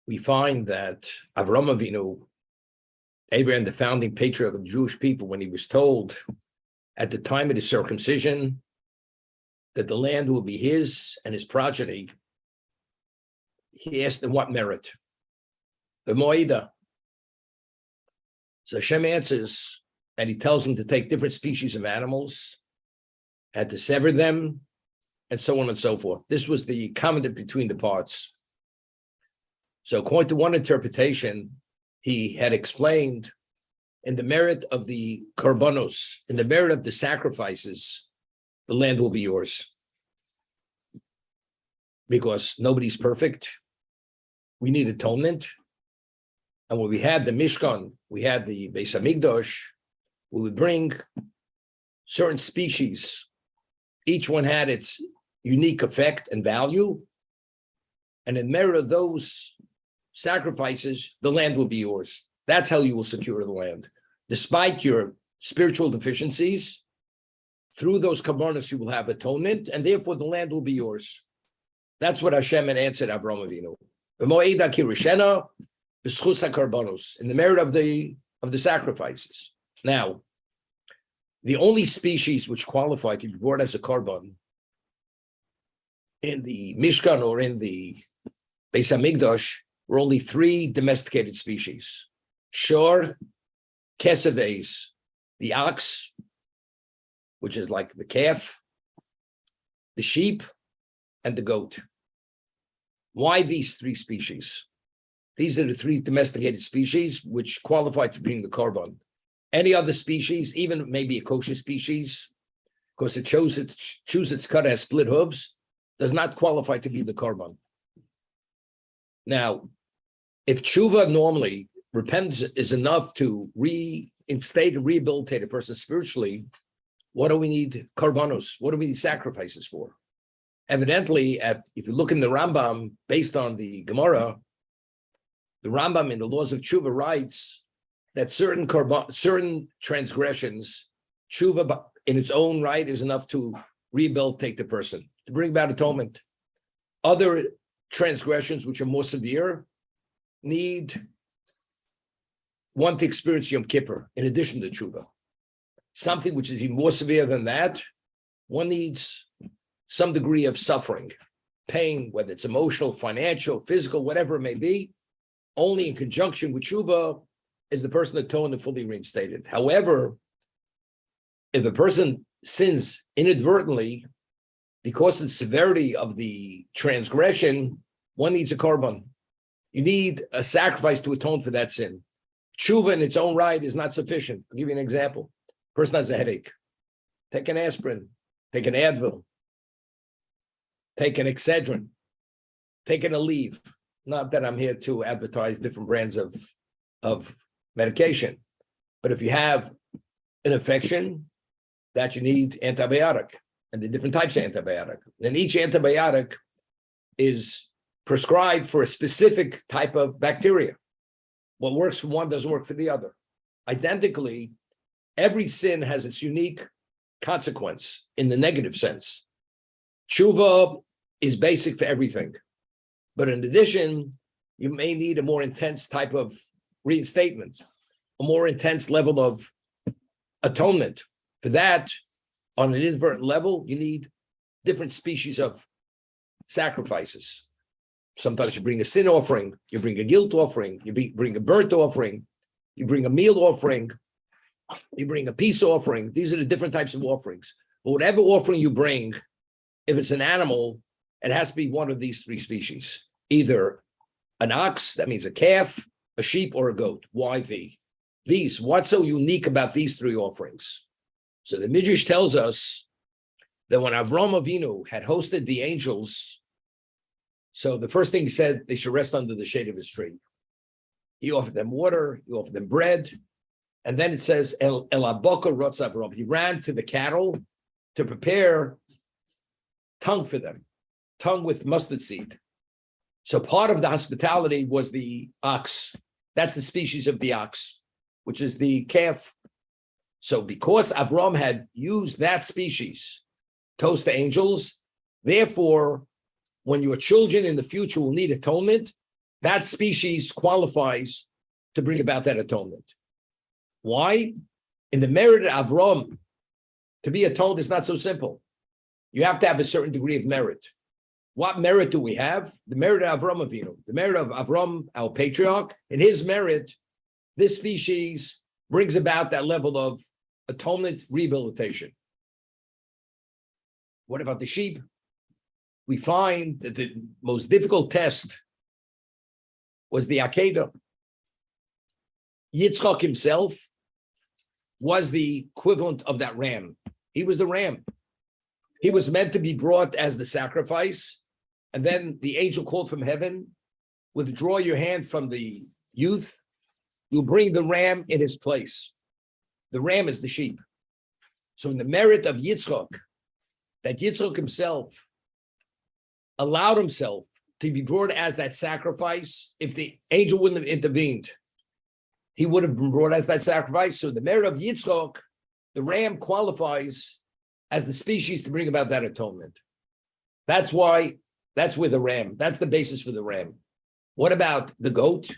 we find that Avraham Avinu, Abraham, the founding patriarch of the Jewish people, when he was told at the time of his circumcision that the land will be his and his progeny, he asked them what merit? The Moida. So Hashem answers, and he tells him to take different species of animals and to sever them, and so on and so forth. This was the covenant between the parts. So according to one interpretation, he had explained in the merit of the korbanos, in the merit of the sacrifices, the land will be yours. Because nobody's perfect. We need atonement. And when we had the Mishkan, we had the Beis Hamikdash, we would bring certain species. Each one had its unique effect and value. And in merit of those sacrifices, the land will be yours. That's how you will secure the land. Despite your spiritual deficiencies, through those korbanos you will have atonement, and therefore the land will be yours. That's what Hashem had answered Avraham Avinu. In the merit of the sacrifices. Now, the only species which qualified to be brought as a korban in the Mishkan or in the Beis Hamikdash were only three domesticated species: shor, kesaves, the ox, which is like the calf, the sheep, and the goat. Why these three species? These are the three domesticated species which qualify to bring the korban. Any other species, even maybe a kosher species, because it chews its cud as split hooves, does not qualify to be the korban. Now, if tshuva normally, repentance is enough to reinstate and rehabilitate a person spiritually, what do we need korbanos? What do we need sacrifices for? Evidently, if you look in the Rambam, based on the Gemara, the Rambam in the Laws of Tshuva writes that certain transgressions, Tshuva in its own right is enough to rehabilitate the person, to bring about atonement. Other transgressions, which are more severe, need one to experience Yom Kippur in addition to Tshuva. Something which is even more severe than that, one needs some degree of suffering, pain, whether it's emotional, financial, physical, whatever it may be. Only in conjunction with Tshuva is the person atoned and fully reinstated. However, if a person sins inadvertently because of the severity of the transgression, one needs a korban. You need a sacrifice to atone for that sin. Tshuva in its own right is not sufficient. I'll give you an example. Person has a headache. Take an aspirin, take an Advil, take an Excedrin, take an Aleve. Not that I'm here to advertise different brands of medication, but if you have an infection, that you need antibiotic and the different types of antibiotic. Then each antibiotic is prescribed for a specific type of bacteria. What works for one doesn't work for the other. Identically, every sin has its unique consequence in the negative sense. Tshuva is basic for everything. But in addition, you may need a more intense type of reinstatement, a more intense level of atonement. For that, on an inadvertent level, you need different species of sacrifices. Sometimes you bring a sin offering, you bring a guilt offering, you bring a burnt offering, you bring a meal offering, you bring a peace offering. These are the different types of offerings. But whatever offering you bring, if it's an animal, it has to be one of these three species. Either an ox, that means a calf, a sheep, or a goat. Why these? What's so unique about these three offerings? So the Midrash tells us that when Avraham Avinu had hosted the angels, so the first thing he said, they should rest under the shade of his tree. He offered them water, he offered them bread, and then it says, El Aboka Rotz Avraham. He ran to the cattle to prepare tongue for them, tongue with mustard seed. So part of the hospitality was the ox. That's the species of the ox, which is the calf. So because Avraham had used that species to host the angels, therefore, when your children in the future will need atonement, that species qualifies to bring about that atonement. Why? In the merit of Avraham, to be atoned is not so simple. You have to have a certain degree of merit. What merit do we have? The merit of Avraham Avinu, the merit of Avraham, our patriarch. In his merit, this species brings about that level of atonement, rehabilitation. What about the sheep? We find that the most difficult test was the Akedah. Yitzchak himself was the equivalent of that ram. He was the ram. He was meant to be brought as the sacrifice. And then the angel called from heaven, withdraw your hand from the youth. You'll bring the ram in his place. The ram is the sheep. So in the merit of Yitzchak, that Yitzchak himself allowed himself to be brought as that sacrifice. If the angel wouldn't have intervened, he would have been brought as that sacrifice. So the merit of Yitzchak, the ram qualifies as the species to bring about that atonement. That's why, that's where the ram, that's the basis for the ram. What about the goat?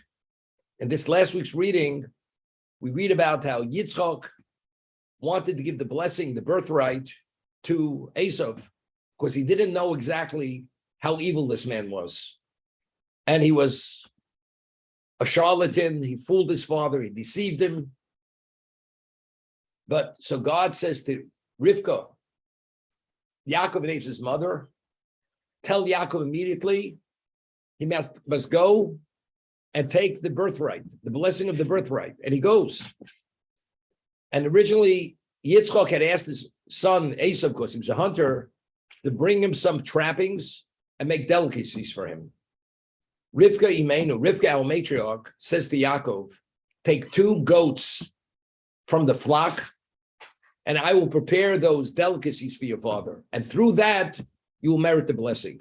In this last week's reading, we read about how Yitzchak wanted to give the blessing, the birthright, to Esav, because he didn't know exactly how evil this man was. And he was a charlatan, he fooled his father, he deceived him. But so God says to Rivka, Yaakov and Esav's mother, tell Yaakov immediately he must go and take the birthright, the blessing of the birthright. And he goes. And originally, Yitzchak had asked his son, Esav, because he was a hunter, to bring him some trappings and make delicacies for him. Rivka Imenu, Rivka, our matriarch, says to Yaakov, take 2 goats from the flock, and I will prepare those delicacies for your father. And through that, you will merit the blessing.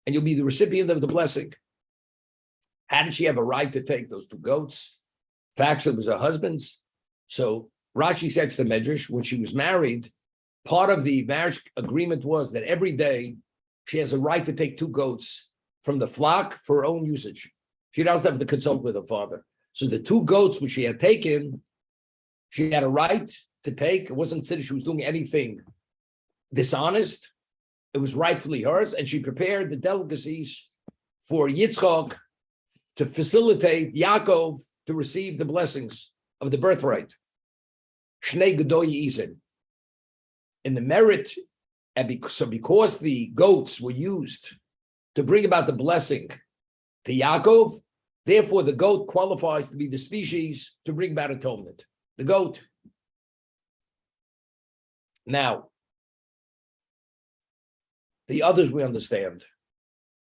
And you'll be the recipient of the blessing. How did she have a right to take those 2 goats? Factually, it was her husband's. So Rashi says to Medrash, when she was married, part of the marriage agreement was that every day she has a right to take 2 goats from the flock for her own usage. She doesn't have to consult with her father. So the 2 goats which she had taken, she had a right to take. It wasn't considered she was doing anything dishonest. It was rightfully hers, and she prepared the delicacies for Yitzchak to facilitate Yaakov to receive the blessings of the birthright. Shnei Gedoyi Izen. In the merit, and because the goats were used to bring about the blessing to Yaakov, therefore the goat qualifies to be the species to bring about atonement. The goat. Now, the others we understand.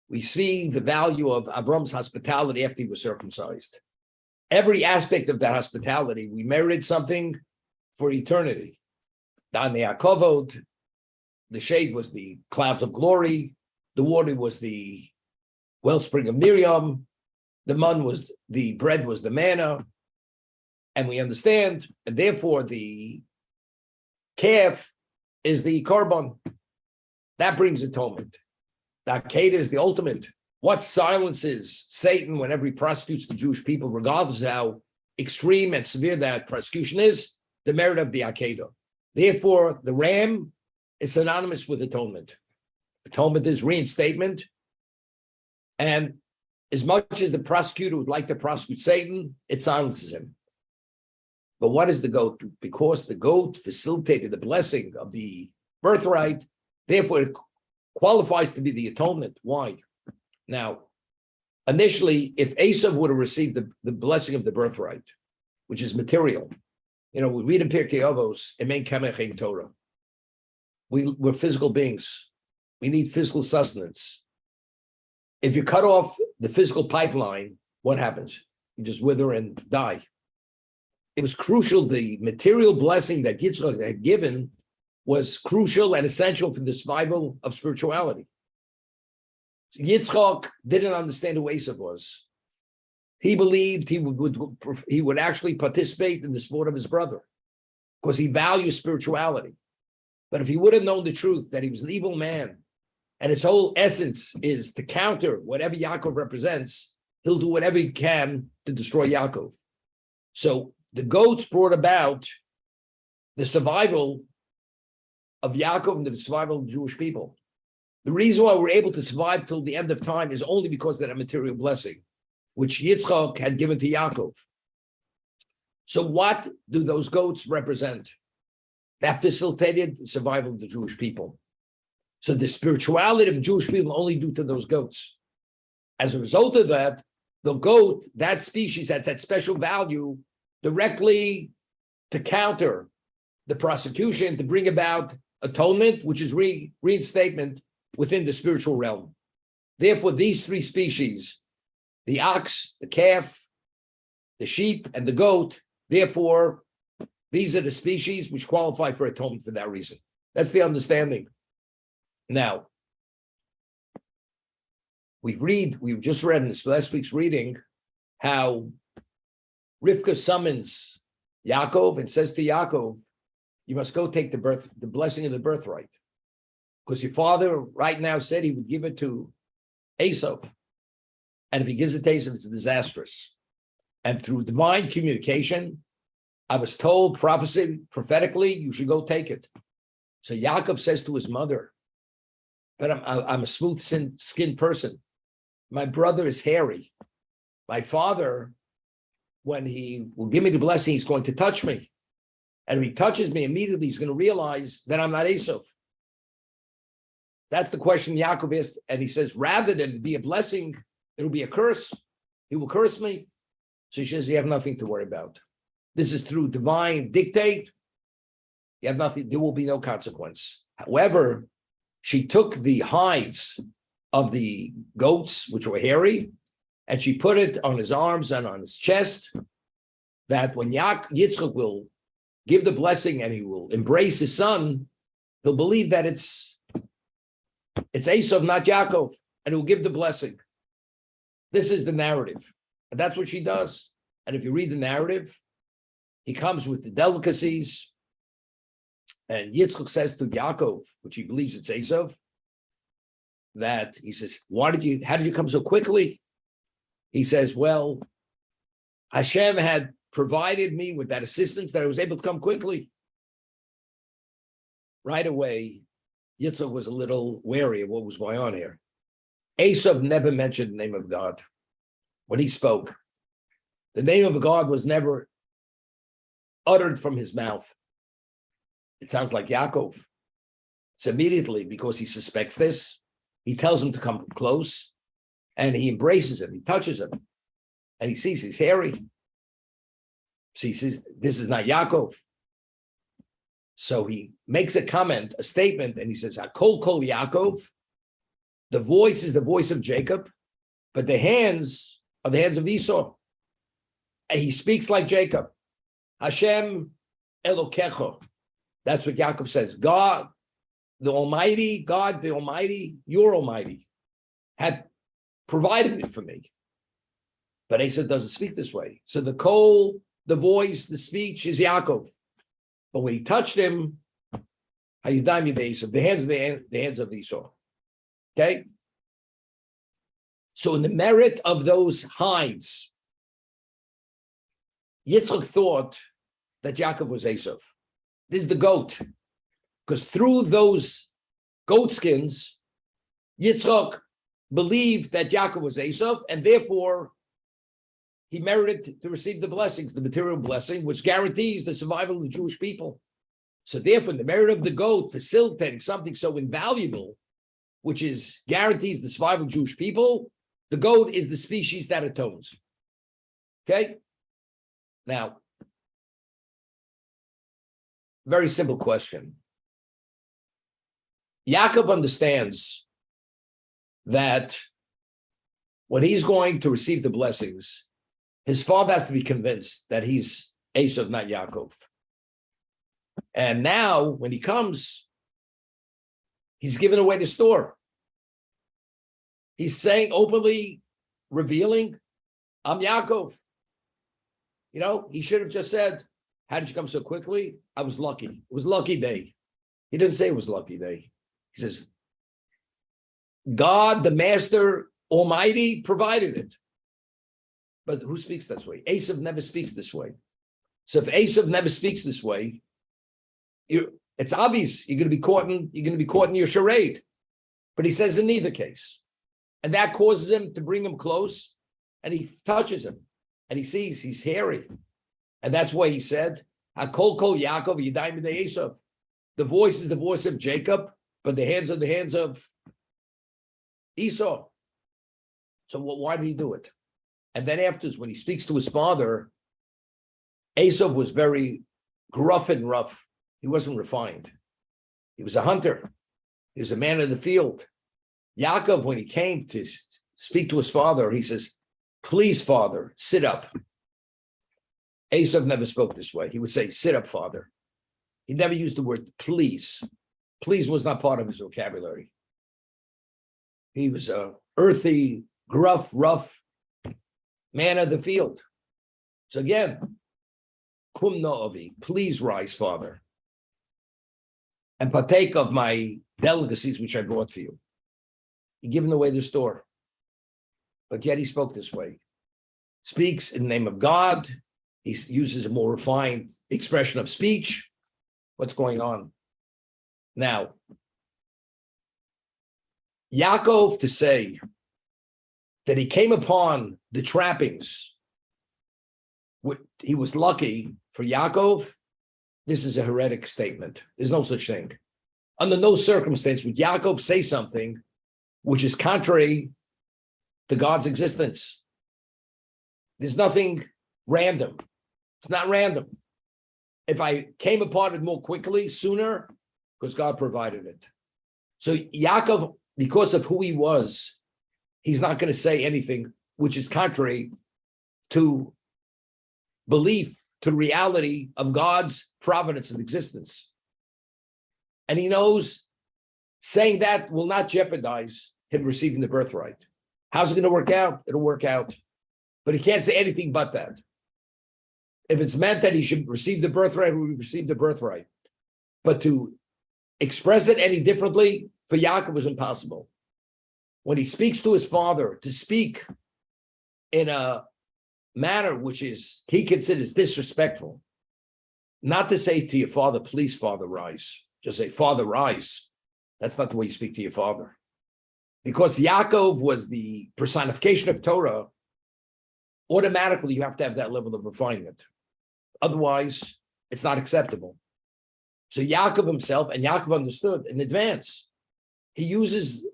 We see the value of Avram's hospitality after he was circumcised. Every aspect of that hospitality, we merited something for eternity. Dan Yaakov, the shade was the clouds of glory, the water was the wellspring of Miriam, the bread was the manna, and we understand, and therefore the calf is the korban. That brings atonement. The Akedah is the ultimate. What silences Satan whenever he prosecutes the Jewish people, regardless of how extreme and severe that prosecution is, the merit of the Akedah. Therefore, the ram is synonymous with atonement. Atonement is reinstatement. And as much as the prosecutor would like to prosecute Satan, it silences him. But what is the goat? Because the goat facilitated the blessing of the birthright, therefore it qualifies to be the atonement. Why? Now, initially, if Esav would have received the blessing of the birthright, which is material, we read in Pirkei Avos, Emen Kamech Ein Torah. We're physical beings. We need physical sustenance. If you cut off the physical pipeline, what happens? You just wither and die. It was crucial. The material blessing that Yitzchak had given was crucial and essential for the survival of spirituality. Yitzchak didn't understand who Esav was. He believed he would actually participate in the sport of his brother because he values spirituality. But if he would have known the truth that he was an evil man and his whole essence is to counter whatever Yaakov represents, he'll do whatever he can to destroy Yaakov. So the goats brought about the survival of Yaakov and the survival of the Jewish people. The reason why we're able to survive till the end of time is only because of that material blessing, which Yitzchak had given to Yaakov. So what do those goats represent? That facilitated the survival of the Jewish people. So the spirituality of the Jewish people only due to those goats. As a result of that, the goat, that species, has that special value directly to counter the prosecution, to bring about atonement, which is reinstatement within the spiritual realm. Therefore, these three species, the ox, the calf, the sheep, and the goat, therefore, these are the species which qualify for atonement for that reason. That's the understanding. Now, we've just read in this last week's reading how Rivka summons Yaakov and says to Yaakov, you must go take the blessing of the birthright. Because your father right now said he would give it to Esau. And if he gives it to Esau, it's disastrous. And through divine communication, I was told prophetically, you should go take it. So Yaakov says to his mother, but I'm a smooth-skinned person. My brother is hairy. My father, when he will give me the blessing, he's going to touch me. And if he touches me, immediately he's going to realize that I'm not Esau. That's the question Yaakov asked. And he says, rather than be a blessing, it'll be a curse. He will curse me. So she says, you have nothing to worry about. This is through divine dictate. You have nothing, there will be no consequence. However, she took the hides of the goats, which were hairy, and she put it on his arms and on his chest, that when Yitzchak will give the blessing and he will embrace his son, he'll believe that it's Esau, not Yaakov, and he'll give the blessing. This is the narrative. And that's what she does. And if you read the narrative, he comes with the delicacies, and Yitzchak says to Yaakov, which he believes it's Esau, that he says, how did you come so quickly? He says, well, Hashem had provided me with that assistance that I was able to come quickly. Right away, Yitzchak was a little wary of what was going on here. Esau never mentioned the name of God when he spoke. The name of God was never uttered from his mouth. It sounds like Yaakov. So immediately, because he suspects this, he tells him to come close, and he embraces him, he touches him, and he sees he's hairy. So he says, this is not Yaakov. So he makes a comment, a statement, and he says, Hakol kol Yaakov. The voice is the voice of Jacob, but the hands are the hands of Esau. And he speaks like Jacob. Hashem Elokecho. That's what Yaakov says. God, the Almighty, you're Almighty, had provided it for me. But Esau doesn't speak this way. So the kol, the voice, the speech is Yaakov. But when he touched him, Hayudam Yidei, the hands of Esau. Okay? So in the merit of those hides, Yitzchak thought that Yaakov was Esau. This is the goat. Because through those goat skins, Yitzchak believed that Yaakov was Esau, and therefore he merited to receive the blessings, the material blessing, which guarantees the survival of the Jewish people. So therefore, the merit of the goat facilitating something so invaluable, which guarantees the survival of Jewish people, the goat is the species that atones. Okay? Now, very simple question. Yaakov understands that when he's going to receive the blessings, his father has to be convinced that he's Esau, not Yaakov. And now, when he comes, he's giving away the store. He's saying, openly revealing, I'm Yaakov. You know, he should have just said, how did you come so quickly? I was lucky. It was a lucky day. He didn't say it was a lucky day. He says, God, the Master Almighty, provided it. But who speaks this way? Esav never speaks this way. So if Esav never speaks this way, it's obvious you're going to be caught in your charade. But he says in neither case. And that causes him to bring him close, and he touches him, and he sees he's hairy. And that's why he said, Hakol kol Yaakov Yadayim b'nei Esav. The voice is the voice of Jacob, but the hands are the hands of Esau. So why did he do it? And then afterwards, when he speaks to his father, Esau was very gruff and rough. He wasn't refined. He was a hunter. He was a man of the field. Yaakov, when he came to speak to his father, he says, please, father, sit up. Esau never spoke this way. He would say, sit up, father. He never used the word please. Please was not part of his vocabulary. He was a earthy, gruff, rough man of the field. So again, kum no'avi, please rise, father, and partake of my delicacies which I brought for you. He given away the store. But yet he spoke this way. Speaks in the name of God. He uses a more refined expression of speech. What's going on? Now, Yaakov to say that he came upon the trappings, he was lucky for Yaakov, this is a heretic statement. There's no such thing. Under no circumstance would Yaakov say something which is contrary to God's existence. There's nothing random. It's not random. If I came upon it more quickly, sooner, because God provided it. So Yaakov, because of who he was, he's not going to say anything which is contrary to belief, to reality of God's providence and existence. And he knows saying that will not jeopardize him receiving the birthright. How's it going to work out? It'll work out. But he can't say anything but that. If it's meant that he should receive the birthright, he will receive the birthright. But to express it any differently for Yaakov was impossible. When he speaks to his father, to speak in a manner which is he considers disrespectful, not to say to your father, please, father, rise. Just say, father, rise. That's not the way you speak to your father. Because Yaakov was the personification of Torah, automatically you have to have that level of refinement. Otherwise, it's not acceptable. So Yaakov himself, and Yaakov understood in advance, he uses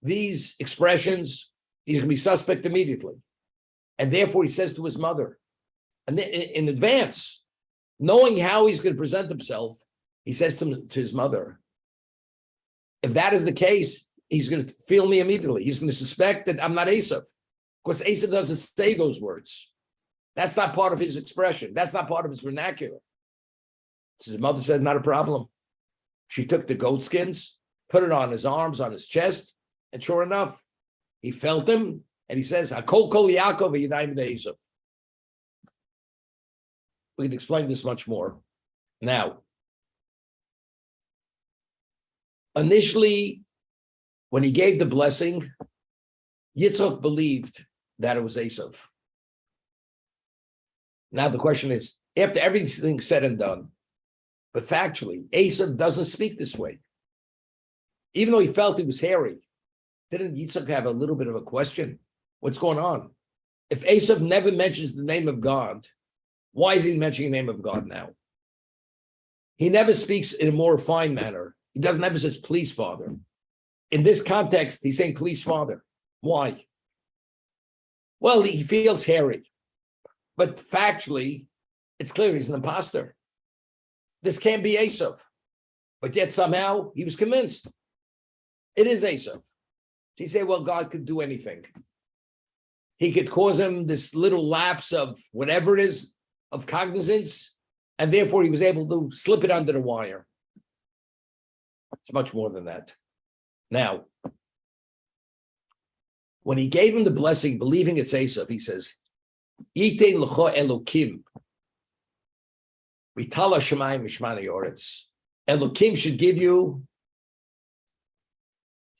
these expressions, he's going to be suspect immediately. And therefore he says to his mother, and in advance, knowing how he's going to present himself, he says to his mother, if that is the case, he's going to feel me immediately. He's going to suspect that I'm not Esav. Because Esav doesn't say those words. That's not part of his expression. That's not part of his vernacular. His mother said, not a problem. She took the goat skins, put it on his arms, on his chest, and sure enough, he felt him, and he says, Hakol kol Yaakov Yadayim b'nei Esav. We can explain this much more. Now, initially, when he gave the blessing, Yitzchak believed that it was Esav. Now the question is, after everything's said and done, but factually, Esav doesn't speak this way. Even though he felt he was hairy, didn't Yitzchak have a little bit of a question? What's going on? If Esav never mentions the name of God, why is he mentioning the name of God now? He never speaks in a more refined manner. He never says, please, Father. In this context, he's saying, please, Father. Why? Well, he feels hairy. But factually, it's clear he's an imposter. This can't be Esav. But yet somehow he was convinced. It is Esav. He said, well, God could do anything. He could cause him this little lapse of whatever it is, of cognizance, and therefore he was able to slip it under the wire. It's much more than that. Now, when he gave him the blessing, believing it's Esav, he says, Yitein l'cho Elokim, Vitala Shemayim Mishmani Yoretz. Elokim should give you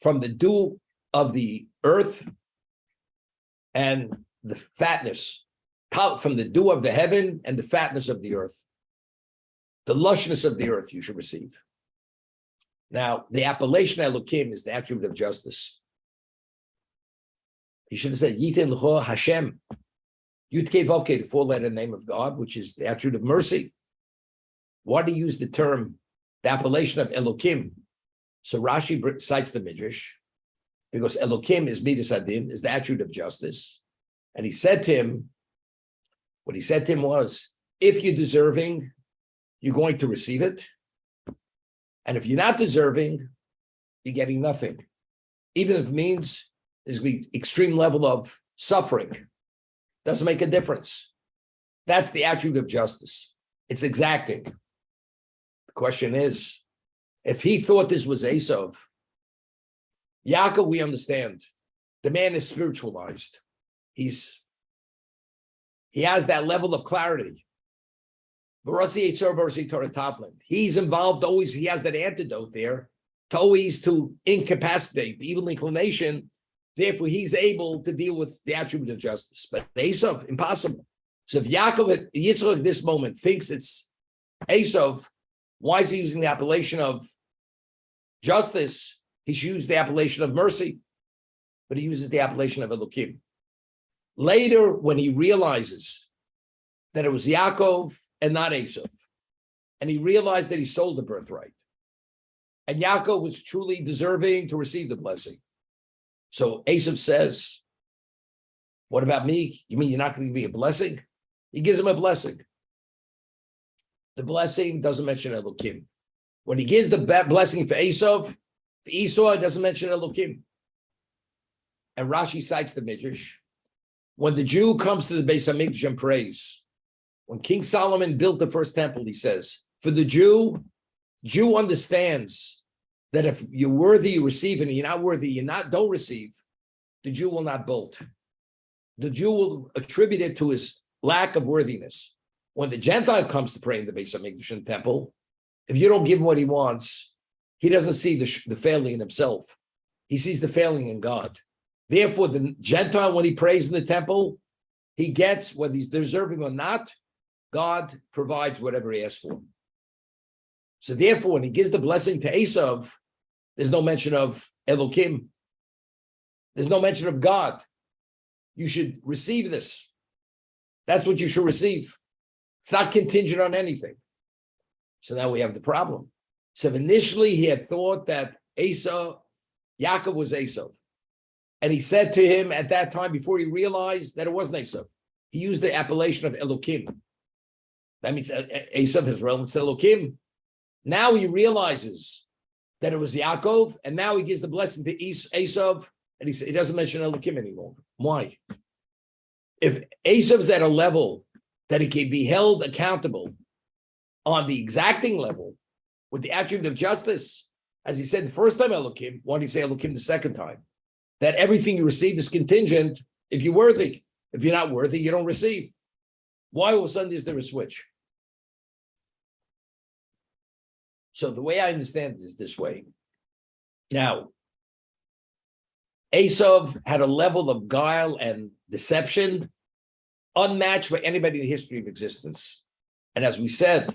from the dew of the earth and the fatness, from the dew of the heaven and the fatness of the earth. The lushness of the earth you should receive. Now, the appellation Elokim is the attribute of justice. He should have said, Yitin L'cho Hashem. Yud Kei Vav Kei, the four-letter name of God, which is the attribute of mercy. Why do you use the term, the appellation of Elokim? So Rashi cites the Midrash, because Elokim is Midas Adin, is the attribute of justice. And he said to him, what he said to him was, if you're deserving, you're going to receive it. And if you're not deserving, you're getting nothing. Even if it means there's going to be extreme level of suffering. Doesn't make a difference. That's the attribute of justice. It's exacting. The question is, if he thought this was Esav, Yaakov, we understand. The man is spiritualized. He has that level of clarity. He's involved always, he has that antidote there to incapacitate the evil inclination. Therefore, he's able to deal with the attribute of justice. But Esav, impossible. So if Yaakov, Yitzchak at this moment thinks it's Esav, why is he using the appellation of justice? He should use the appellation of mercy, but he uses the appellation of Elokim. Later, when he realizes that it was Yaakov and not Esav, and he realized that he sold the birthright, and Yaakov was truly deserving to receive the blessing. So Esav says, what about me? You mean you're not going to give me a blessing? He gives him a blessing. The blessing doesn't mention Elokim. When he gives the blessing for Esav, for Esau, it doesn't mention Elokim. And Rashi cites the Midrash. When the Jew comes to the Beis HaMikdash and prays, when King Solomon built the first temple, he says, for the Jew understands that if you're worthy, you receive, and you're not worthy, don't receive, the Jew will not bolt. The Jew will attribute it to his lack of worthiness. When the Gentile comes to pray in the Beis HaMikdash and temple, if you don't give him what he wants, he doesn't see the failing in himself. He sees the failing in God. Therefore, the Gentile, when he prays in the temple, he gets, whether he's deserving or not, God provides whatever he asks for. So therefore, when he gives the blessing to Esav, there's no mention of Elokim. There's no mention of God. You should receive this. That's what you should receive. It's not contingent on anything. So now we have the problem. So initially he had thought that Yaakov was Esav. And he said to him at that time, before he realized that it wasn't Esav, he used the appellation of Elokim. That means Esav has relevance to Elokim. Now he realizes that it was Yaakov, and now he gives the blessing to Esav, and he doesn't mention Elokim anymore. Why? If Esav's at a level that he can be held accountable on the exacting level with the attribute of justice, as he said the first time Elokim, why did he say Elokim the second time? That everything you receive is contingent if you're worthy. If you're not worthy, you don't receive. Why all of a sudden is there a switch? So the way I understand it is this way. Now, Esav had a level of guile and deception unmatched by anybody in the history of existence. And as we said,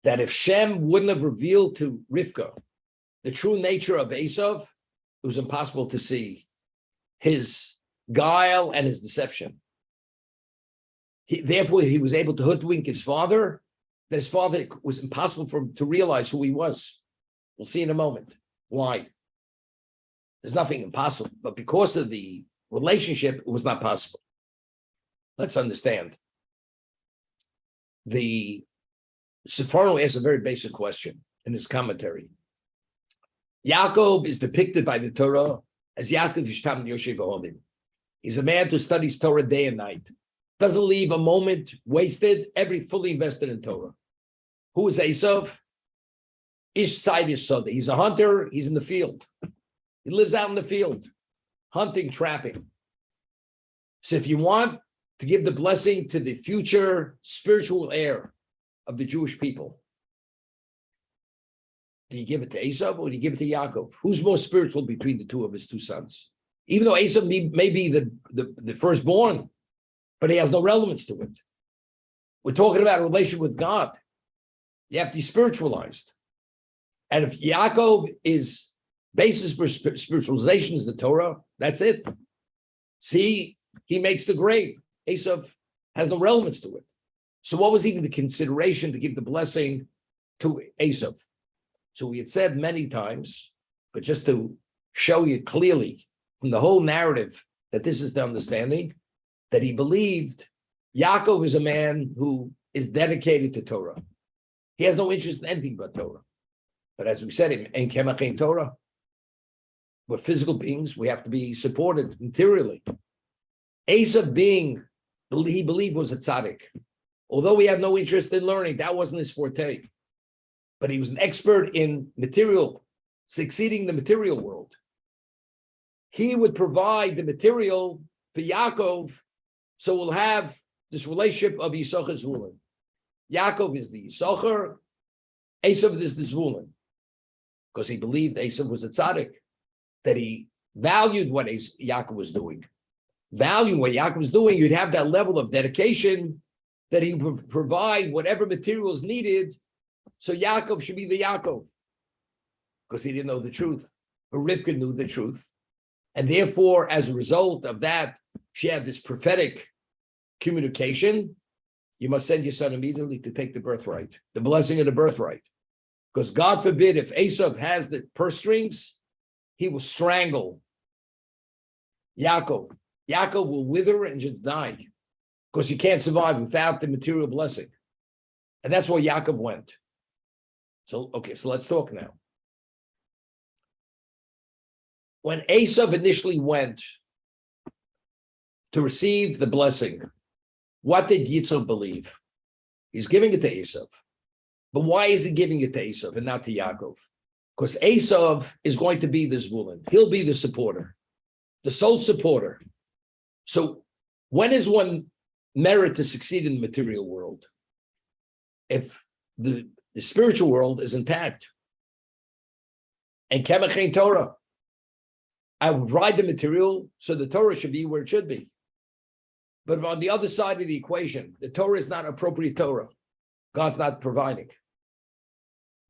that if Shem wouldn't have revealed to Rivka the true nature of Esav, it was impossible to see his guile and his deception. Therefore, he was able to hoodwink his father, that his father was impossible for him to realize who he was. We'll see in a moment. Why? There's nothing impossible, but because of the relationship, it was not possible. Let's understand. The Sefarno asks a very basic question in his commentary. Yaakov is depicted by the Torah as Yaakov Yishtam Yoshev Oholim. He's a man who studies Torah day and night. Doesn't leave a moment wasted, fully invested in Torah. Who is Esav? Ish Tzai Ish Sada. He's a hunter, he's in the field. He lives out in the field, hunting, trapping. So if you want to give the blessing to the future spiritual heir of the Jewish people, do you give it to Esav or do you give it to Yaakov? Who's more spiritual between the two of his two sons? Even though Esav may be the firstborn, but he has no relevance to it. We're talking about a relationship with God. You have to be spiritualized. And if Yaakov is basis for spiritualization is the Torah, that's it. See, he makes the grade. Esav has no relevance to it. So what was even the consideration to give the blessing to Esav? So we had said many times, but just to show you clearly from the whole narrative that this is the understanding, that he believed Yaakov is a man who is dedicated to Torah. He has no interest in anything but Torah. But as we said, in Kemach in Torah, we're physical beings, we have to be supported materially. Esav he believed was a tzaddik. Although he had no interest in learning, that wasn't his forte. But he was an expert in material, succeeding the material world. He would provide the material for Yaakov, so we'll have this relationship of Yisachar Zvulun. Yaakov is the Yisachar, Esav is the Zvulun, because he believed Esav was a tzaddik, that he valued what Yaakov was doing. Valuing what Yaakov was doing, you'd have that level of dedication that he would provide whatever materials needed, so Yaakov should be the Yaakov, because he didn't know the truth. But Rivka knew the truth. And therefore, as a result of that, she had this prophetic communication. You must send your son immediately to take the birthright, the blessing of the birthright. Because God forbid, if Esav has the purse strings, he will strangle Yaakov. Yaakov will wither and just die, because he can't survive without the material blessing. And that's where Yaakov went. So let's talk now. When Esav initially went to receive the blessing, what did Yitzchak believe? He's giving it to Esav. But why is he giving it to Esav and not to Yaakov? Because Esav is going to be the Zvulun. He'll be the supporter, the sole supporter. So when is one merit to succeed in the material world? If the spiritual world is intact. And Kemach Ein Torah. I would ride the material, so the Torah should be where it should be. But on the other side of the equation, the Torah is not appropriate Torah. God's not providing.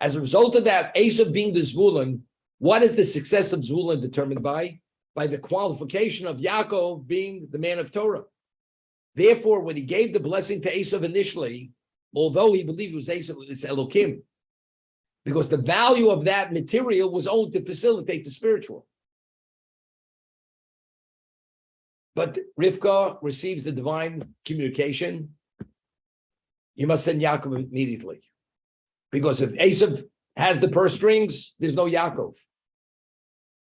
As a result of that, Esav being the Zvulun, what is the success of Zvulun determined by? By the qualification of Yaakov being the man of Torah. Therefore, when he gave the blessing to Esav initially, although he believed it was Esav, it's Elokim, because the value of that material was only to facilitate the spiritual. But Rivka receives the divine communication. You must send Yaakov immediately. Because if Esav has the purse strings, there's no Yaakov.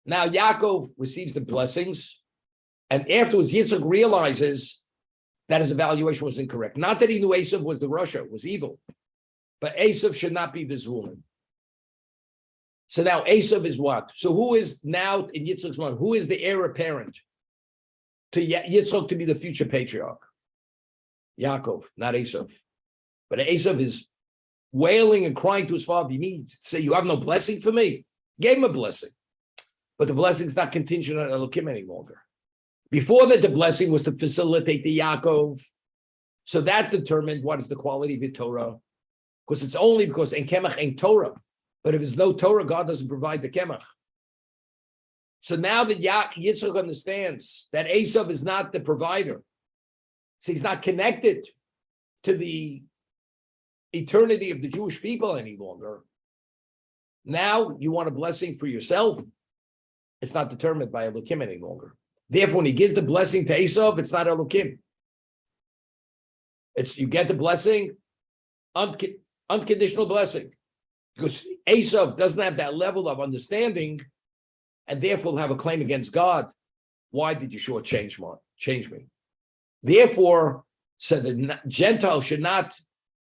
Now Yaakov receives the blessings, and afterwards Yitzchak realizes that his evaluation was incorrect. Not that he knew Esav was the Russia, was evil, but Esav should not be this woman. So now Esav is what? So who is now in Yitzchak's mind? Who is the heir apparent to Yitzchak to be the future patriarch? Yaakov, not Esav. But Esav is wailing and crying to his father. You mean to say you have no blessing for me? Gave him a blessing. But the blessing is not contingent on Elokim any longer. Before that, the blessing was to facilitate the Yaakov. So that's determined what is the quality of the Torah. Because it's only because in Kemach ain't Torah. But if there's no Torah, God doesn't provide the Kemach. So now that Yitzchak understands that Esav is not the provider, so he's not connected to the eternity of the Jewish people any longer. Now you want a blessing for yourself. It's not determined by Elokim any longer. Therefore, when he gives the blessing to Esav, it's not Elokim. It's you get the blessing, unconditional blessing. Because Esav doesn't have that level of understanding, and therefore will have a claim against God. Why did you shortchange me? Therefore, so the Gentile should not,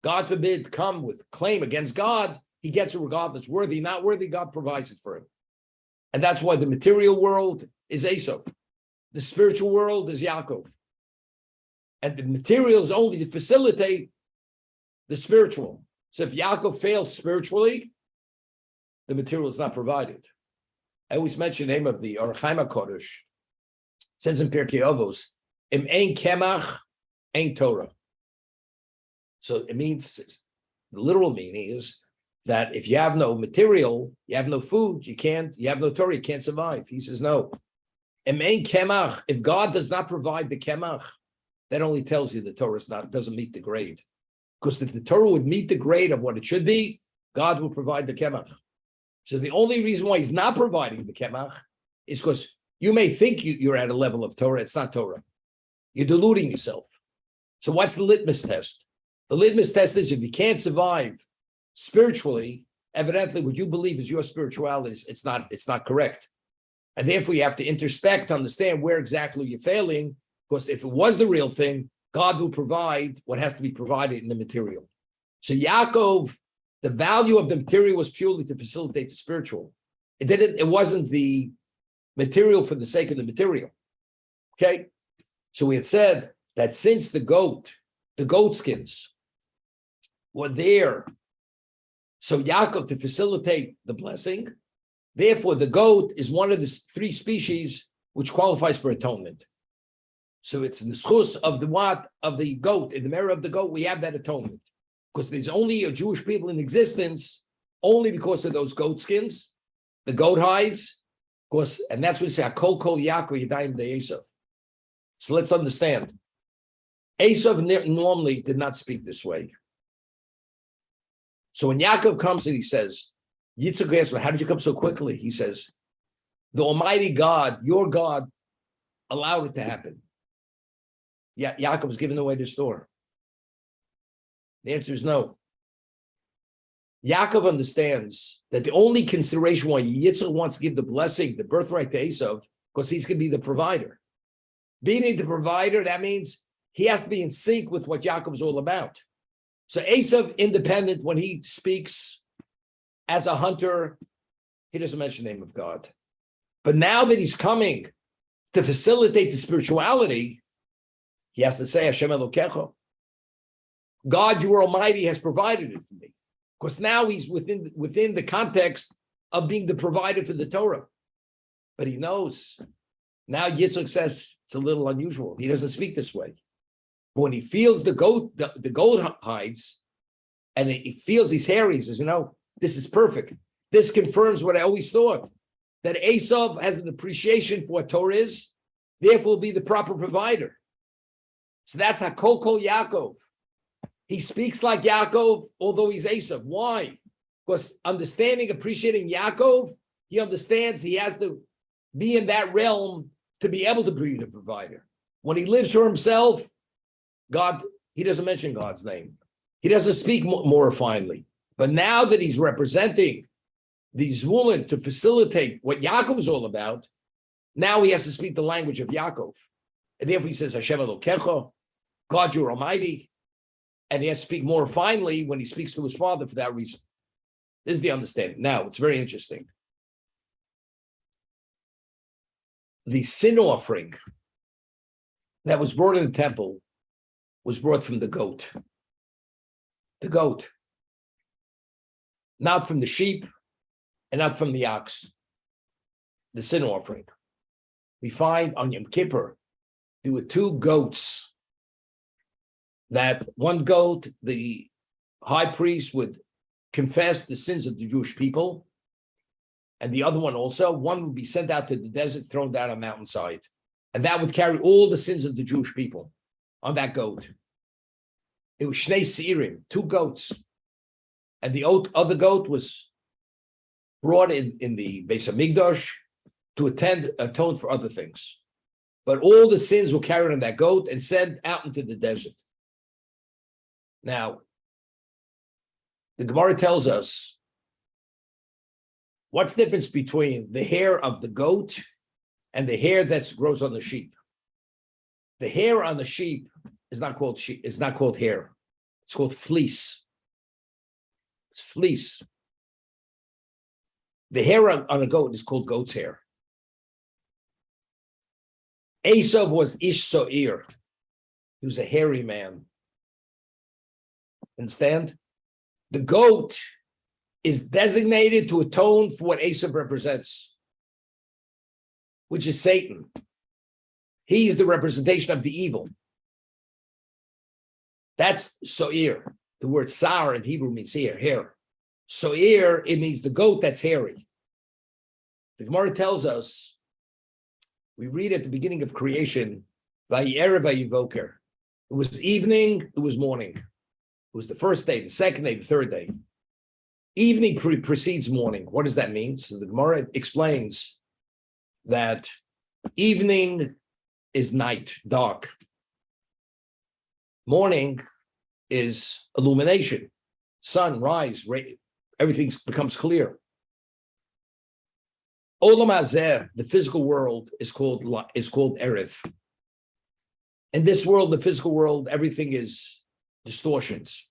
God forbid, come with claim against God. He gets it regardless. Worthy, not worthy, God provides it for him. And that's why the material world is Esav. The spiritual world is Yaakov. And the material is only to facilitate the spiritual. So if Yaakov fails spiritually, the material is not provided. I always mention the name of the Avraham Kodesh, says in Pirkei Avos, Im ein kemach, ein Torah. So it means, the literal meaning is that if you have no material, you have no food, you have no Torah, you can't survive. He says, no. Im ein kemach, if God does not provide the kemach, that only tells you the Torah doesn't meet the grade. Because if the Torah would meet the grade of what it should be, God will provide the kemach. So the only reason why he's not providing the kemach is because you may think you're at a level of Torah. It's not Torah. You're deluding yourself. So what's the litmus test? The litmus test is if you can't survive spiritually, evidently what you believe is your spirituality, it's not correct. And therefore you have to introspect to understand where exactly you're failing, because if it was the real thing, God will provide what has to be provided in the material. So Yaakov, the value of the material was purely to facilitate the spiritual. It wasn't the material for the sake of the material. Okay? So we had said that since the goat skins were there, so Yaakov to facilitate the blessing, therefore the goat is one of the three species which qualifies for atonement. So it's in the schus of the goat, in the merit of the goat, we have that atonement. Because there's only a Jewish people in existence only because of those goat skins, the goat hides, because, and that's what we say, Kol Yaakov Yadayim de Esav. So let's understand. Esav normally did not speak this way. So when Yaakov comes and he says, Yitzchak asks, how did you come so quickly? He says, the Almighty God, your God, allowed it to happen. Yeah, Yaakov's giving away the store. The answer is no. Yaakov understands that the only consideration why Yitzchak wants to give the blessing, the birthright to Esav, because he's going to be the provider. Being the provider, that means he has to be in sync with what Yaakov's all about. So Esav, independent, when he speaks as a hunter, he doesn't mention the name of God. But now that he's coming to facilitate the spirituality, he has to say, Hashem Elokecha. God, your Almighty, has provided it for me. Because now he's within the context of being the provider for the Torah. But he knows. Now Yitzchak says it's a little unusual. He doesn't speak this way. But when he feels the goat hides, and he feels he's hairy, he says, this is perfect. This confirms what I always thought, that Esav has an appreciation for what Torah is, therefore will be the proper provider. So that's Kol Yaakov. He speaks like Yaakov, although he's Esav. Why? Because appreciating Yaakov, he understands he has to be in that realm to be able to be the provider. When he lives for himself, God, he doesn't mention God's name. He doesn't speak more refinedly. But now that he's representing the Zvulun to facilitate what Yaakov is all about, now he has to speak the language of Yaakov. And therefore he says, Hashem Elokecha, God, your Almighty. And he has to speak more finely when he speaks to his father for that reason. This is the understanding. Now, it's very interesting. The sin offering that was brought in the temple was brought from the goat. The goat. Not from the sheep and not from the ox. The sin offering. We find on Yom Kippur, there were two goats. That one goat, the high priest would confess the sins of the Jewish people, and the other one also, one would be sent out to the desert, thrown down a mountainside, and that would carry all the sins of the Jewish people on that goat. It was Shnei Seirim, two goats, and the other goat was brought in the Beis Hamikdash to atone for other things. But all the sins were carried on that goat and sent out into the desert. Now, the Gemara tells us what's the difference between the hair of the goat and the hair that grows on the sheep. The hair on the sheep is not called hair. It's called fleece. It's fleece. The hair on a goat is called goat's hair. Esav was Ish So'ir. He was a hairy man. Understand? The goat is designated to atone for what Esav represents, which is Satan. He's the representation of the evil. That's so'ir. The word sar in Hebrew means hair. So'ir, it means the goat that's hairy. The Gemara tells us, we read at the beginning of creation, Vayerev vayivoker. It was evening, it was morning. It was the first day, the second day, the third day. Evening precedes morning. What does that mean? So the Gemara explains that evening is night, dark. Morning is illumination, sun, rise, everything becomes clear. Olam hazeh, the physical world, is called Erev. In this world, the physical world, everything is distortions.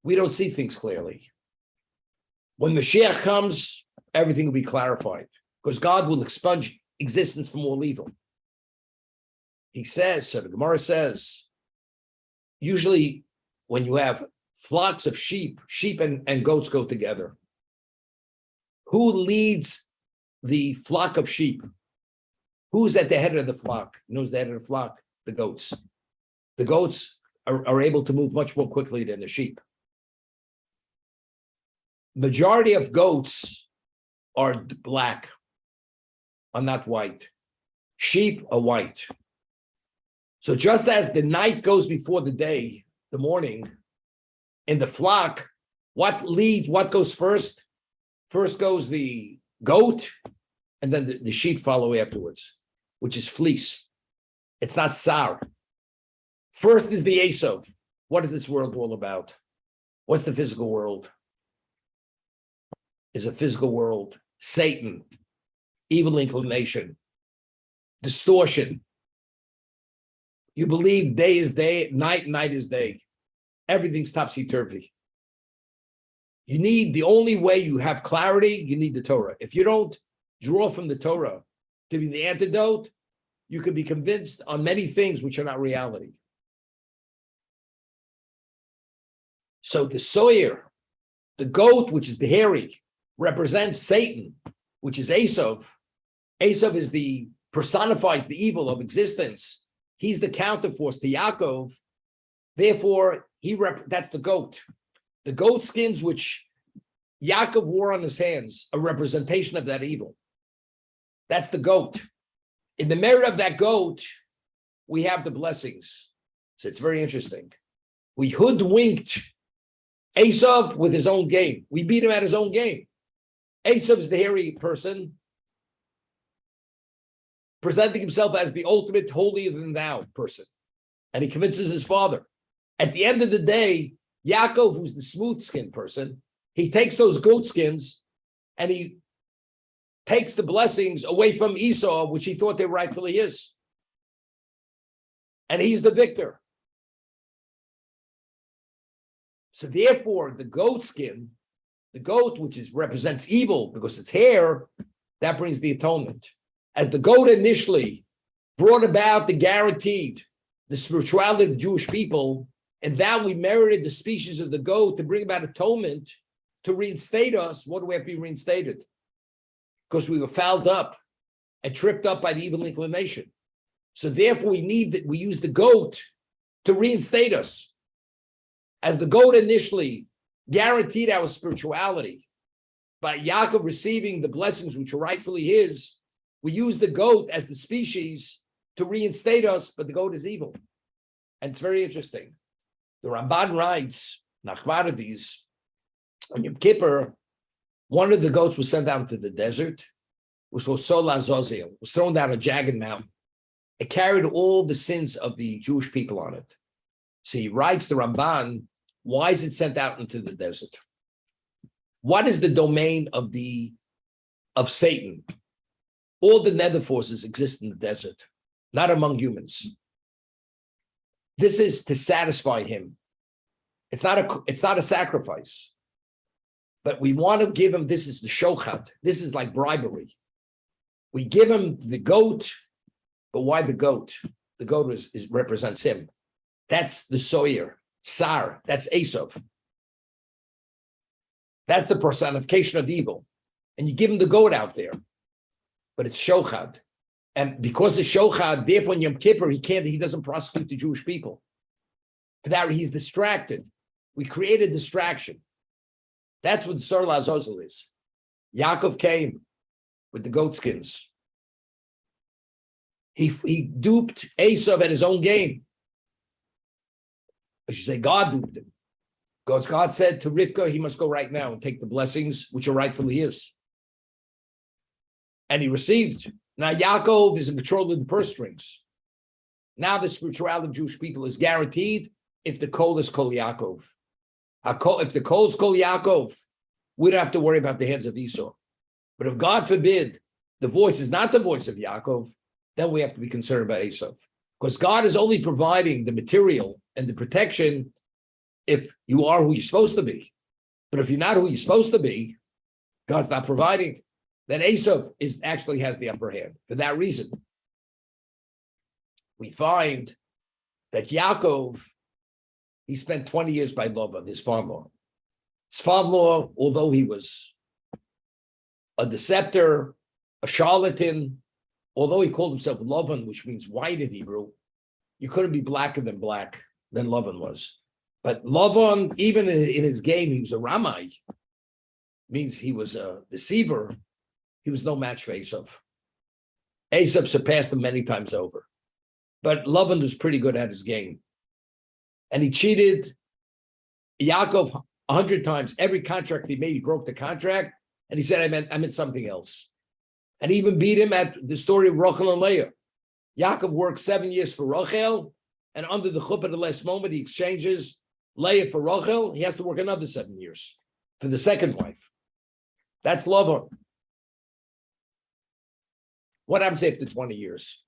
We don't see things clearly. When Mashiach comes, everything will be clarified because God will expunge existence from all evil. He says, so the Gemara says, usually when you have flocks of sheep and goats go together. Who leads the flock of sheep? Who's at the head of the flock? Who's the head of the flock? The goats. The goats are able to move much more quickly than the sheep. Majority of goats are black, are not white. Sheep are white. So just as the night goes before the day, the morning, in the flock, what goes first? First goes the goat, and then the sheep follow afterwards, which is fleece. It's not sar. First is the Esau. What is this world all about? What's the physical world? Is a physical world. Satan, evil inclination, distortion. You believe day is day, night is day. Everything's topsy-turvy. You need, the only way you have clarity, you need the Torah. If you don't draw from the Torah to be the antidote, you can be convinced on many things which are not reality. So the soyer, the goat, which is the hairy, represents Satan, which is Esau. Esau is personifies the evil of existence. He's the counterforce to Yaakov. Therefore, that's the goat. The goat skins which Yaakov wore on his hands, a representation of that evil. That's the goat. In the merit of that goat, we have the blessings. So it's very interesting. We hoodwinked Esau with his own game. We beat him at his own game. Esau is the hairy person, presenting himself as the ultimate holier than thou person. And he convinces his father. At the end of the day, Yaakov, who's the smooth-skinned person, he takes those goat skins and he takes the blessings away from Esau, which he thought they were rightfully his. And he's the victor. So therefore, the goat skin, the goat, which represents evil because it's hair, that brings the atonement. As the goat initially brought about the spirituality of the Jewish people, and that we merited the species of the goat to bring about atonement, to reinstate us. What do we have to be reinstated? Because we were fouled up and tripped up by the evil inclination. So therefore we use the goat to reinstate us. As the goat initially guaranteed our spirituality by Yaakov receiving the blessings which are rightfully his, we use the goat as the species to reinstate us, but the goat is evil. And it's very interesting. The Ramban writes, Nachmanides, on Yom Kippur, one of the goats was sent down to the desert. It was called Sol Azozil. It was thrown down a jagged mountain. It carried all the sins of the Jewish people on it. So he writes the Ramban, why is it sent out into the desert? What is the domain of Satan? All the nether forces exist in the desert, not among humans. This is to satisfy him. It's not a sacrifice. But we want to give him, this is the shochat. This is like bribery. We give him the goat, but why the goat? The goat represents him. That's the soyer, sar, that's Esau. That's the personification of evil. And you give him the goat out there. But it's shochad. And because the Shochad, therefore in Yom Kippur, he doesn't prosecute the Jewish people. For that, he's distracted. We created distraction. That's what the Sarla Azazel is. Yaakov came with the goatskins. He duped Esav at his own game. I should say God duped him. Because God said to Rivka, he must go right now and take the blessings, which are rightfully his. And he received. Now Yaakov is in control of the purse strings. Now the spirituality of Jewish people is guaranteed if the kol is kol Yaakov. If the kol is kol Yaakov, we don't have to worry about the hands of Esau. But if God forbid the voice is not the voice of Yaakov, then we have to be concerned about Esau. Because God is only providing the material and the protection if you are who you're supposed to be. But if you're not who you're supposed to be, God's not providing. Then Esau actually has the upper hand. For that reason, we find that Yaakov, he spent 20 years by Lavan, his father-in-law. His father-in-law, although he was a deceptor, a charlatan, although he called himself Lavan, which means white in Hebrew, you couldn't be blacker than Lavan was. But Lavan, even in his game, he was a Ramai, means he was a deceiver. He was no match for Esav. Esav surpassed him many times over. But Lavan was pretty good at his game. And he cheated Yaakov 100 times. Every contract he made, he broke the contract. And he said, I meant something else. And he even beat him at the story of Rachel and Leah. Yaakov worked 7 years for Rachel, and under the chuppah at the last moment, he exchanges Leah for Rachel. He has to work another 7 years for the second wife. That's Lavan. What happens after 20 years?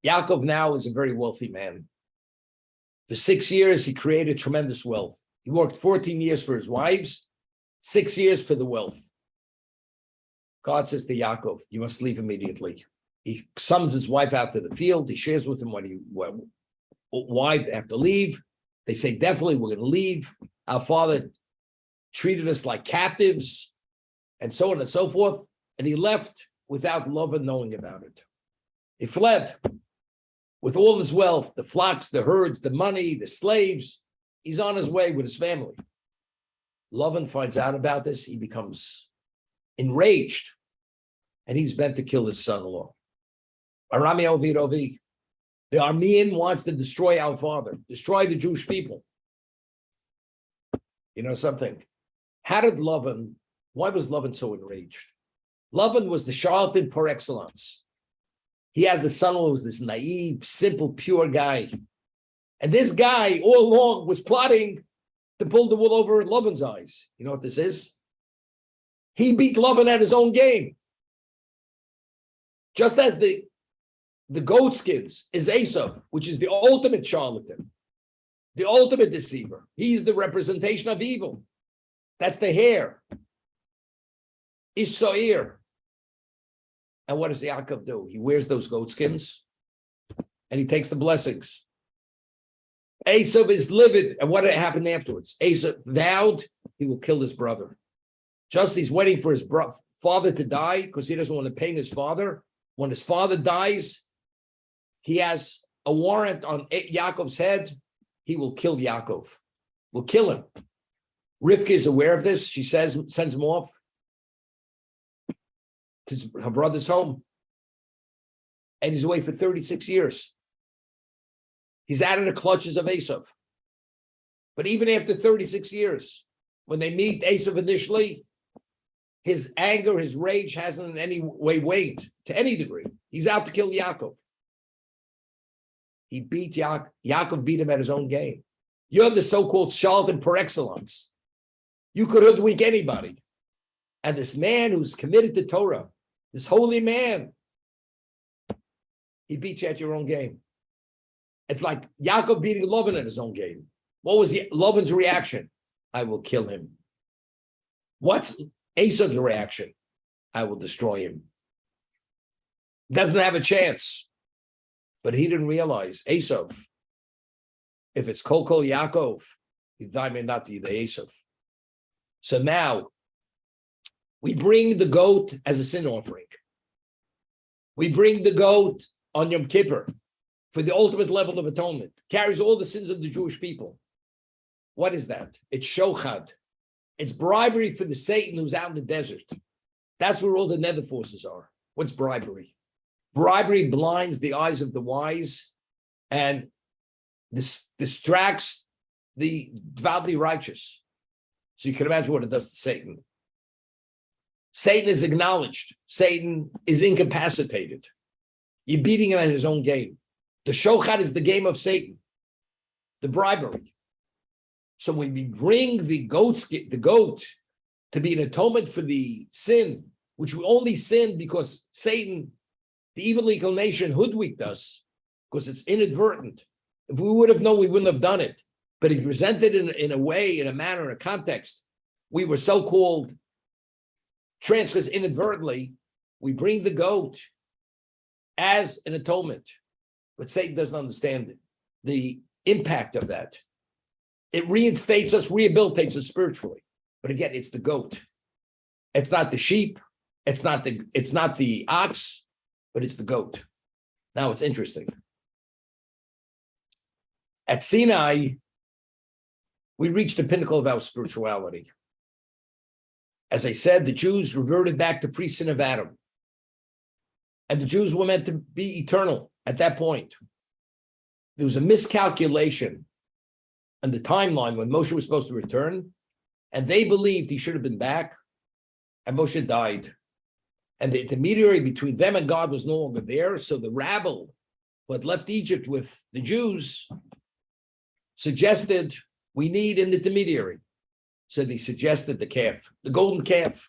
Yaakov now is a very wealthy man. For 6 years, he created tremendous wealth. He worked 14 years for his wives, 6 years for the wealth. God says to Yaakov, you must leave immediately. He summons his wife out to the field. He shares with him why they have to leave. They say, definitely, we're going to leave. Our father treated us like captives, and so on and so forth. And he left without Lavan knowing about it. He fled with all his wealth, the flocks, the herds, the money, the slaves. He's on his way with his family. Lavan finds out about this. He becomes enraged, and he's bent to kill his son-in-law. Arami Ovi. The Aramean wants to destroy our father, destroy the Jewish people. You know something? Why was Lavan so enraged? Lavan was the charlatan par excellence. He has the son-in-law who was this naive, simple, pure guy. And this guy all along was plotting to pull the wool over Lavan's eyes. You know what this is? He beat Lavan at his own game. Just as the goatskins is Esav, which is the ultimate charlatan, the ultimate deceiver. He's the representation of evil. That's the hair. Ish Sa'ir. And what does Yaakov do? He wears those goatskins and he takes the blessings. Esav is livid. And what happened afterwards? Esav vowed he will kill his brother. Just he's waiting for his father to die because he doesn't want to pain his father. When his father dies, he has a warrant on Yaakov's head. He will kill Yaakov. Will kill him. Rivka is aware of this. She sends him off to her brother's home. And he's away for 36 years. He's out of the clutches of Esav. But even after 36 years, when they meet Esav initially, his anger, his rage hasn't in any way waned to any degree. He's out to kill Yaakov. He beat Yaakov beat him at his own game. You're the so-called charlatan par excellence. You could hoodwink anybody. And this man who's committed to Torah, this holy man, he beat you at your own game. It's like Yaakov beating Lavan at his own game. What was Lavan's reaction? I will kill him. What's Esav's reaction? I will destroy him. Doesn't have a chance. But he didn't realize Esav, if it's Kol Yaakov, he's not the Esav. So now we bring the goat as a sin offering. We bring the goat on Yom Kippur for the ultimate level of atonement. Carries all the sins of the Jewish people. What is that? It's shochad. It's bribery for the Satan who's out in the desert. That's where all the nether forces are. What's bribery? Bribery blinds the eyes of the wise and distracts the devoutly righteous. So you can imagine what it does to Satan. Satan is acknowledged. Satan is incapacitated. You're beating him at his own game. The shochad is the game of Satan, the bribery. So when we bring the goat to be an atonement for the sin, which we only sin because Satan, the evil inclination, hoodwinked us, because it's inadvertent. If we would have known, we wouldn't have done it. But he presented in a way, in a manner, in a context. We were so-called transgressed inadvertently. We bring the goat as an atonement. But Satan doesn't understand the impact of that. It reinstates us, rehabilitates us spiritually. But again, it's the goat. It's not the sheep. It's not the ox, but it's the goat. Now it's interesting. At Sinai, we reached the pinnacle of our spirituality. As I said, the Jews reverted back to pre-sin of Adam. And the Jews were meant to be eternal at that point. There was a miscalculation on the timeline when Moshe was supposed to return, and they believed he should have been back, and Moshe died. And the intermediary between them and God was no longer there, so the rabble who had left Egypt with the Jews suggested we need an intermediary. So they suggested the calf, the golden calf.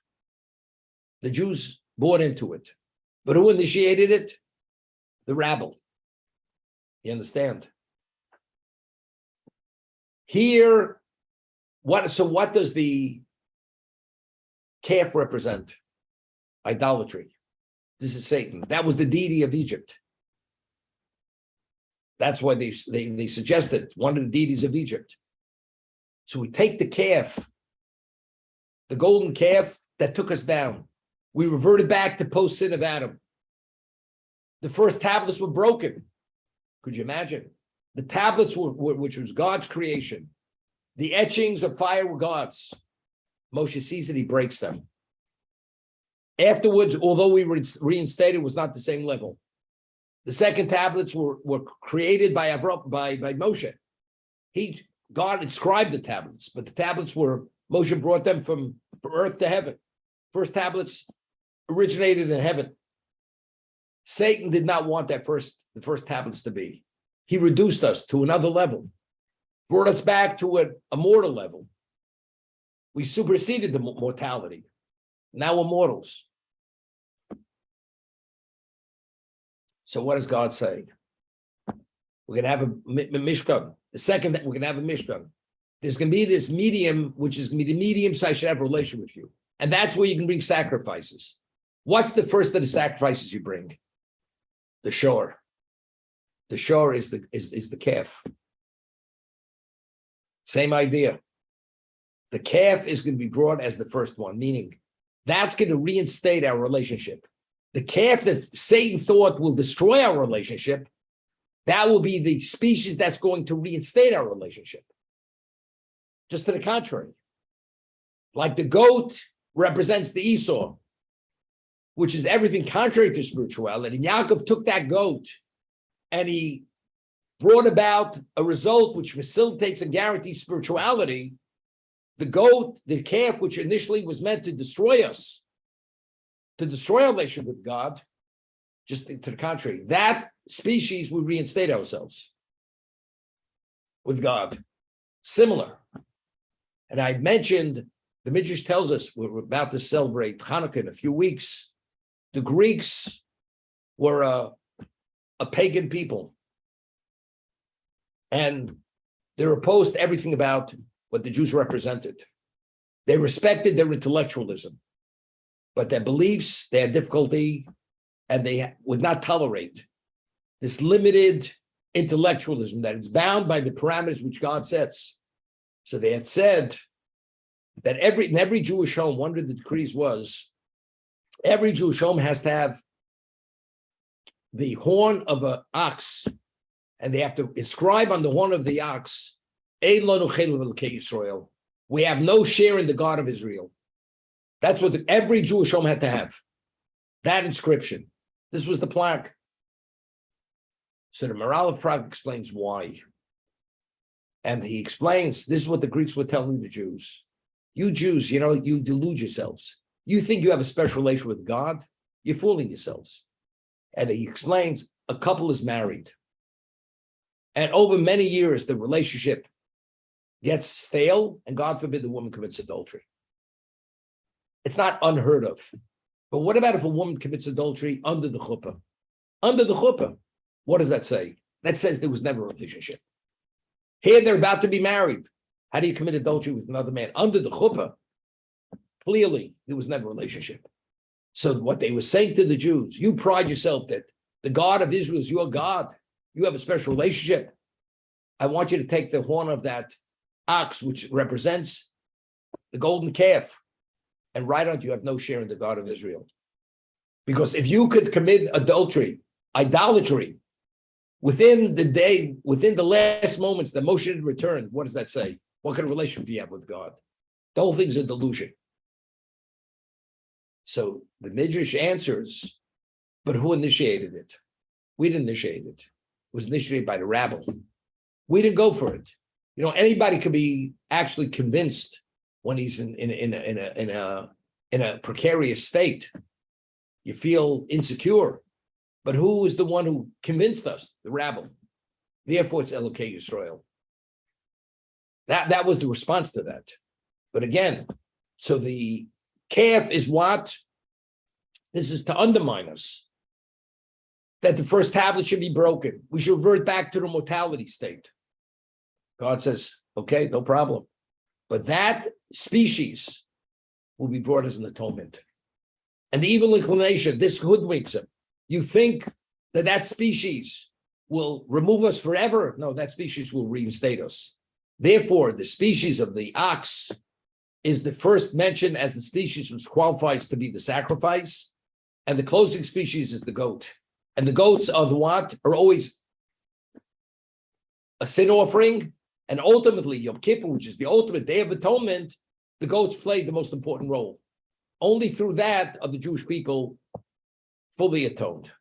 The Jews bought into it. But who initiated it? The rabble. You understand? Here, what does the calf represent? Idolatry. This is Satan. That was the deity of Egypt. That's why they suggested one of the deities of Egypt. So we take the calf, the golden calf that took us down. We reverted back to post-sin of Adam. The first tablets were broken. Could you imagine? The tablets which was God's creation. The etchings of fire were God's. Moshe sees it, he breaks them. Afterwards, although we reinstated, it was not the same level. The second tablets were created by Avraham, by Moshe. God inscribed the tablets, but the tablets Moshe brought them from earth to heaven. First tablets originated in heaven. Satan did not want the first tablets to be. He reduced us to another level, brought us back to a mortal level. We superseded the mortality. Now we're mortals. So what does God say? We're going to have a mishkan. The second, we're going to have a mishkan. There's going to be this medium, which is going to be the medium, so I should have a relation with you. And that's where you can bring sacrifices. What's the first of the sacrifices you bring? The shor. The shor is the calf. Same idea. The calf is going to be brought as the first one, meaning that's going to reinstate our relationship. The calf that Satan thought will destroy our relationship, that will be the species that's going to reinstate our relationship. Just to the contrary. Like the goat represents the Esau, which is everything contrary to spirituality. And Yaakov took that goat and he brought about a result which facilitates and guarantees spirituality. The goat, the calf, which initially was meant to destroy us, to destroy our relationship with God, just to the contrary, that species we reinstate ourselves with God. Similar. And I mentioned, the Midrash tells us we're about to celebrate Hanukkah in a few weeks. The Greeks were a pagan people. And they're opposed to everything about what the Jews represented. They respected their intellectualism, but their beliefs, they had difficulty, and they would not tolerate this limited intellectualism that is bound by the parameters which God sets. So they had said that in every Jewish home, one of the decrees was, every Jewish home has to have the horn of an ox, and they have to inscribe on the horn of the ox, "Ein lanu chilek b'Elokei Yisrael." We have no share in the God of Israel. That's what every Jewish home had to have. That inscription. This was the plaque. So the Maharal of Prague explains why. And he explains, this is what the Greeks were telling the Jews. You Jews, you delude yourselves. You think you have a special relation with God? You're fooling yourselves. And he explains, a couple is married. And over many years, the relationship gets stale, and God forbid the woman commits adultery. It's not unheard of. But what about if a woman commits adultery under the chuppah? Under the chuppah, what does that say? That says there was never a relationship. Here they're about to be married. How do you commit adultery with another man? Under the chuppah, clearly there was never a relationship. So what they were saying to the Jews, you pride yourself that the God of Israel is your God. You have a special relationship. I want you to take the horn of that ox, which represents the golden calf, and write on it, you have no share in the God of Israel. Because if you could commit adultery, idolatry, within the last moments that Moshe did return, what does that say? What kind of relationship do you have with God? The whole thing's a delusion. So the Midrash answers, but who initiated it? We didn't initiate it. It was initiated by the rabble. We didn't go for it. Anybody could be actually convinced when he's in a precarious state. You feel insecure. But who is the one who convinced us? The rabble. Therefore, it's Elokei Yisrael. That was the response to that. But again, so the calf is what? This is to undermine us. That the first tablet should be broken. We should revert back to the mortality state. God says, okay, no problem. But that species will be brought as an atonement. And the evil inclination, this hoodwinks him. You think that species will remove us forever? No, that species will reinstate us. Therefore, the species of the ox is the first mentioned as the species which qualifies to be the sacrifice. And the closing species is the goat. And the goats are the what? Are always a sin offering. And ultimately, Yom Kippur, which is the ultimate Day of Atonement, the goats play the most important role. Only through that are the Jewish people fully atoned.